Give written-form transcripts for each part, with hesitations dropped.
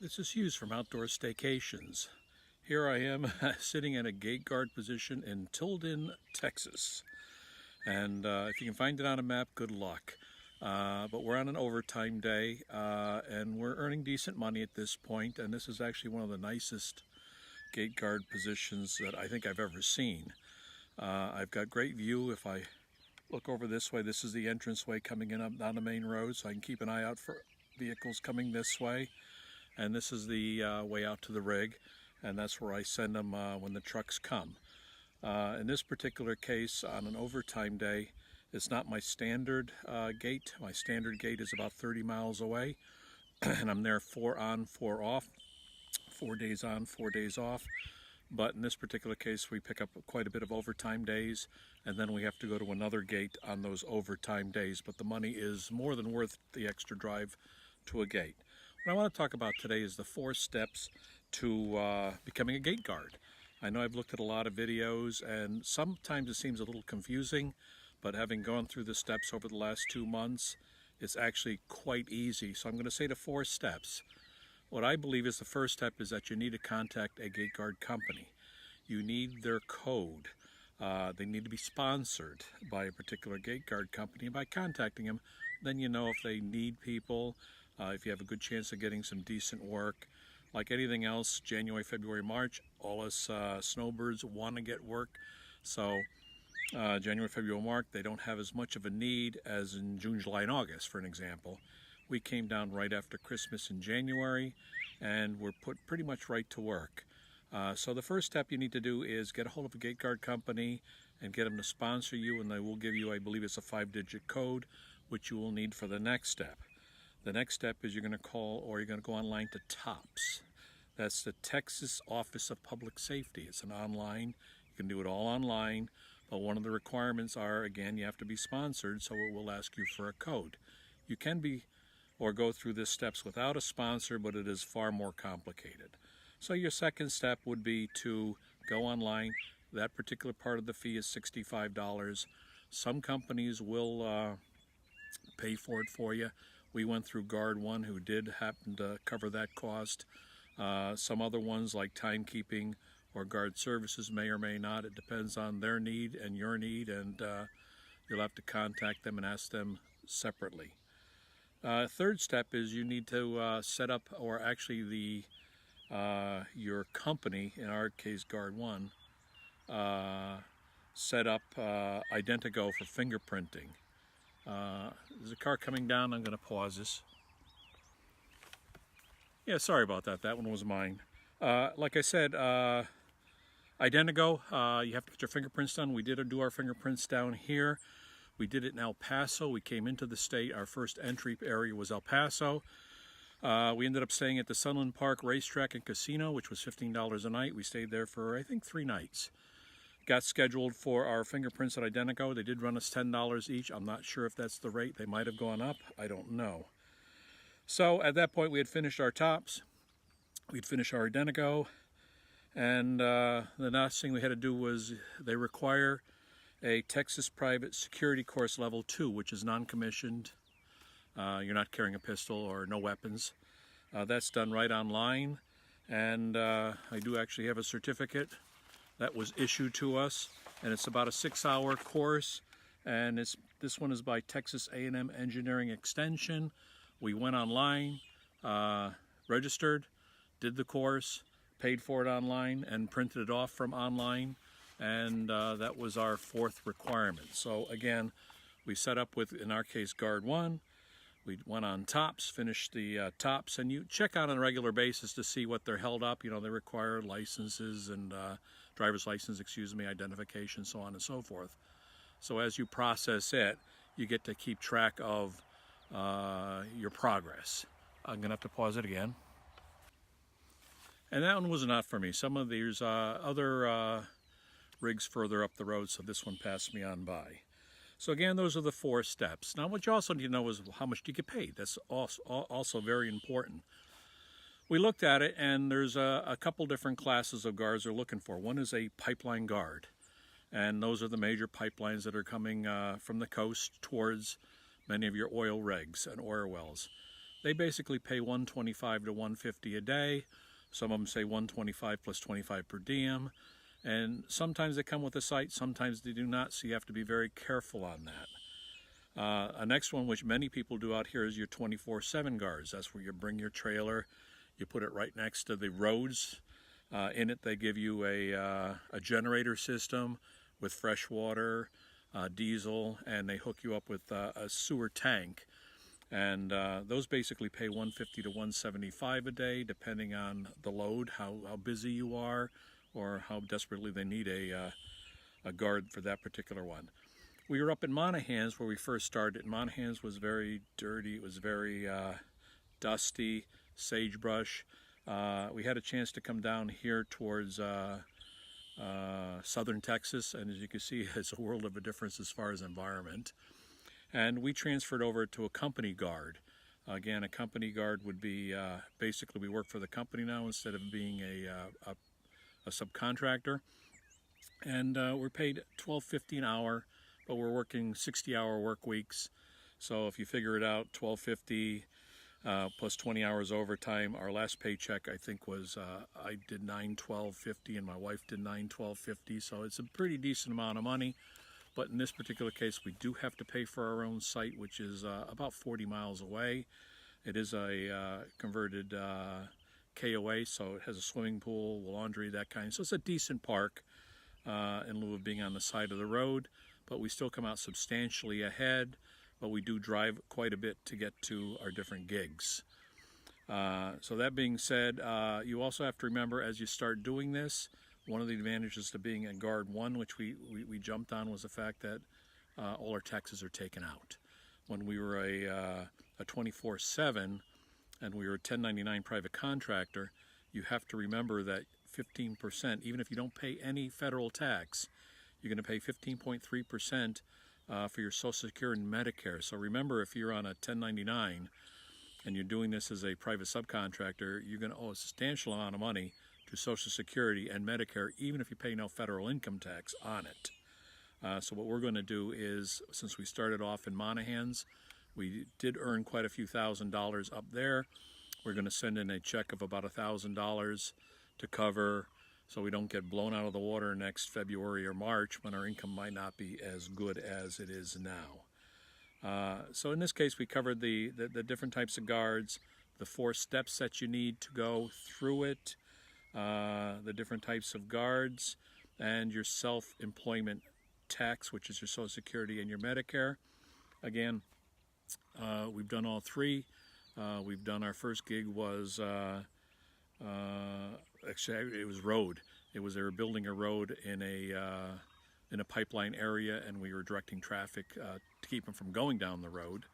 This is Hughes from Outdoor Staycations. Here I am sitting in a gate guard position in Tilden, Texas. And if you can find it on a map, good luck. But we're on an overtime day and we're earning decent money at this point. And this is actually one of the nicest gate guard positions that I think I've ever seen. I've got great view. If I look over this way, this is the entranceway coming in up down the main road, so I can keep an eye out for vehicles coming this way. And this is the way out to the rig, and that's where I send them when the trucks come. In this particular case, on an overtime day, it's not my standard gate. My standard gate is about 30 miles away, and I'm there 4 on, 4 off, 4 days on, 4 days off. But in this particular case, we pick up quite a bit of overtime days, and then we have to go to another gate on those overtime days. But the money is more than worth the extra drive to a gate. What I want to talk about today is the 4 steps to becoming a gate guard. I know I've looked at a lot of videos and sometimes it seems a little confusing, but having gone through the steps over the last 2 months, it's actually quite easy. So I'm going to say the 4 steps. What I believe is the first step is that you need to contact a gate guard company. You need their code. They need to be sponsored by a particular gate guard company. And by contacting them, then you know if they need people, if you have a good chance of getting some decent work. Like anything else, January, February, March, all us snowbirds want to get work. So January, February, March, they don't have as much of a need as in June, July, and August, for an example. We came down right after Christmas in January, and we're put pretty much right to work. So the first step you need to do is get a hold of a gate guard company and get them to sponsor you, and they will give you, I believe it's a 5-digit code, which you will need for the next step. The next step is you're going to call, or you're going to go online to TOPS. That's the Texas Office of Public Safety. It's an online. You can do it all online, but one of the requirements are, again, you have to be sponsored, so it will ask you for a code. You can be or go through the steps without a sponsor, but it is far more complicated. So your second step would be to go online. That particular part of the fee is $65. Some companies will pay for it for you. We went through Guard One, who did happen to cover that cost. Some other ones like Timekeeping or Guard Services may or may not. It depends on their need and your need, and you'll have to contact them and ask them separately. Third step is you need to set up, or actually your company, in our case Guard One, set up Identigo for fingerprinting. There's a car coming down. I'm going to pause this. Yeah, sorry about that. That one was mine. Like I said, Identigo, you have to get your fingerprints done. We did do our fingerprints down here. We did it in El Paso. We came into the state. Our first entry area was El Paso. We ended up staying at the Sunland Park Racetrack and Casino, which was $15 a night. We stayed there for, I think, 3 nights. Got scheduled for our fingerprints at Identigo. They did run us $10 each. I'm not sure if that's the rate. They might have gone up. I don't know. So at that point, we had finished our TOPS. We'd finished our Identigo. And the next thing we had to do was they require a Texas Private Security Course Level 2, which is non-commissioned. You're not carrying a pistol or no weapons. That's done right online. And I do actually have a certificate that was issued to us, and it's about a 6-hour course, and this one is by Texas A&M Engineering Extension. We went online, registered, did the course, paid for it online, and printed it off from online, and that was our 4th requirement. So again, we set up with, in our case, Guard 1. We went on TOPS, finished the TOPS, and you check out on a regular basis to see what they're held up. You know, they require licenses and driver's license, identification, so on and so forth. So as you process it, you get to keep track of your progress. I'm going to have to pause it again. And that one was not for me. Some of these other rigs further up the road, so this one passed me on by. So again, those are the 4 steps. Now what you also need to know is how much do you get paid. That's also very important. We looked at it, and there's a couple different classes of guards they're looking for. One is a pipeline guard, and those are the major pipelines that are coming from the coast towards many of your oil rigs and oil wells. They basically pay $125 to $150 a day. Some of them say $125 plus $25 per diem. And sometimes they come with a site, sometimes they do not, so you have to be very careful on that. A next one, which many people do out here, is your 24/7 guards. That's where you bring your trailer, you put it right next to the roads. In it, they give you a generator system with fresh water, diesel, and they hook you up with a sewer tank. And those basically pay $150 to $175 a day, depending on the load, how busy you are, or how desperately they need a guard for that particular one. We were up in Monaghan's where we first started. Monaghan's was very dirty. It was very dusty, sagebrush. We had a chance to come down here towards southern Texas, and as you can see, it's a world of a difference as far as environment. And we transferred over to a company guard. Again, a company guard would be basically we work for the company now instead of being a subcontractor. And we're paid $12.50 an hour, but we're working 60-hour work weeks. So if you figure it out, $12.50 plus 20 hours overtime. Our last paycheck, I think, was I did $912.50 and my wife did $912.50. So it's a pretty decent amount of money. But in this particular case, we do have to pay for our own site, which is about 40 miles away. It is a converted KOA, so it has a swimming pool, laundry, that kind. So it's a decent park in lieu of being on the side of the road. But we still come out substantially ahead. But we do drive quite a bit to get to our different gigs. So that being said, you also have to remember as you start doing this, one of the advantages to being at Guard 1, which we jumped on, was the fact that all our taxes are taken out. When we were a 24/7 and we were a 1099 private contractor, you have to remember that 15%, even if you don't pay any federal tax, you're going to pay 15.3% for your Social Security and Medicare. So remember, if you're on a 1099 and you're doing this as a private subcontractor, you're going to owe a substantial amount of money to Social Security and Medicare, even if you pay no federal income tax on it. So what we're going to do is, since we started off in Monaghan's, we did earn quite a few $1,000s up there. We're going to send in a check of about $1,000 to cover, so we don't get blown out of the water next February or March when our income might not be as good as it is now. So in this case, we covered the different types of guards, the 4 steps that you need to go through it, the different types of guards, and your self-employment tax, which is your Social Security and your Medicare. Again, we've done all 3. We've done, our first gig was actually it was road. It was, they were building a road in a pipeline area, and we were directing traffic to keep them from going down the road,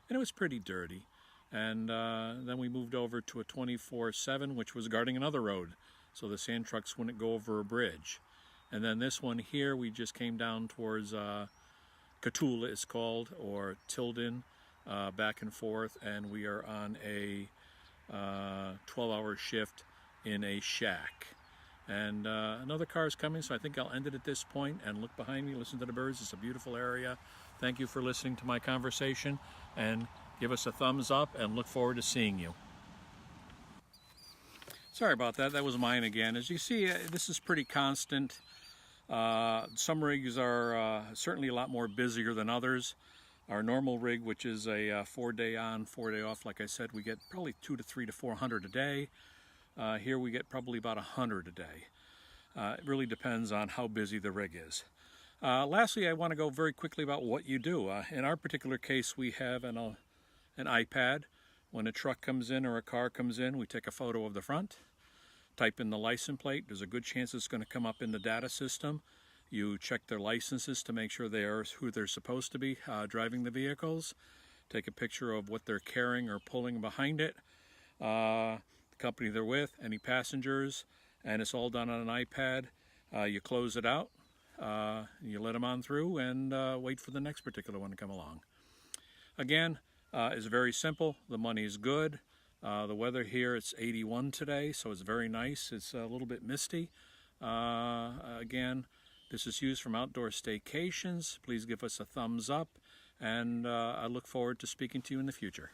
and it was pretty dirty. And then we moved over to a 24/7, which was guarding another road, so the sand trucks wouldn't go over a bridge. And then this one here, we just came down towards Cotulla, it's called, or Tilden, back and forth, and we are on a 12-hour shift in a shack. And another car is coming, so I think I'll end it at this point and look behind me, listen to the birds. It's a beautiful area. Thank you for listening to my conversation, and give us a thumbs up, and look forward to seeing you. Sorry about that. That was mine again. As you see, this is pretty constant. Some rigs are certainly a lot more busier than others. Our normal rig, which is a 4-day on, 4-day off, like I said, we get probably 200 to 300 to 400 a day. Here we get probably about 100 a day. It really depends on how busy the rig is. Lastly, I want to go very quickly about what you do. In our particular case, we have an iPad. When a truck comes in or a car comes in, we take a photo of the front, type in the license plate. There's a good chance it's going to come up in the data system. You check their licenses to make sure they are who they're supposed to be driving the vehicles. Take a picture of what they're carrying or pulling behind it, the company they're with, any passengers, and it's all done on an iPad. You close it out, you let them on through, and wait for the next particular one to come along. Again, it's very simple. The money is good. The weather here, it's 81 today, so it's very nice. It's a little bit misty. Again, this is used from outdoor staycations. Please give us a thumbs up, and I look forward to speaking to you in the future.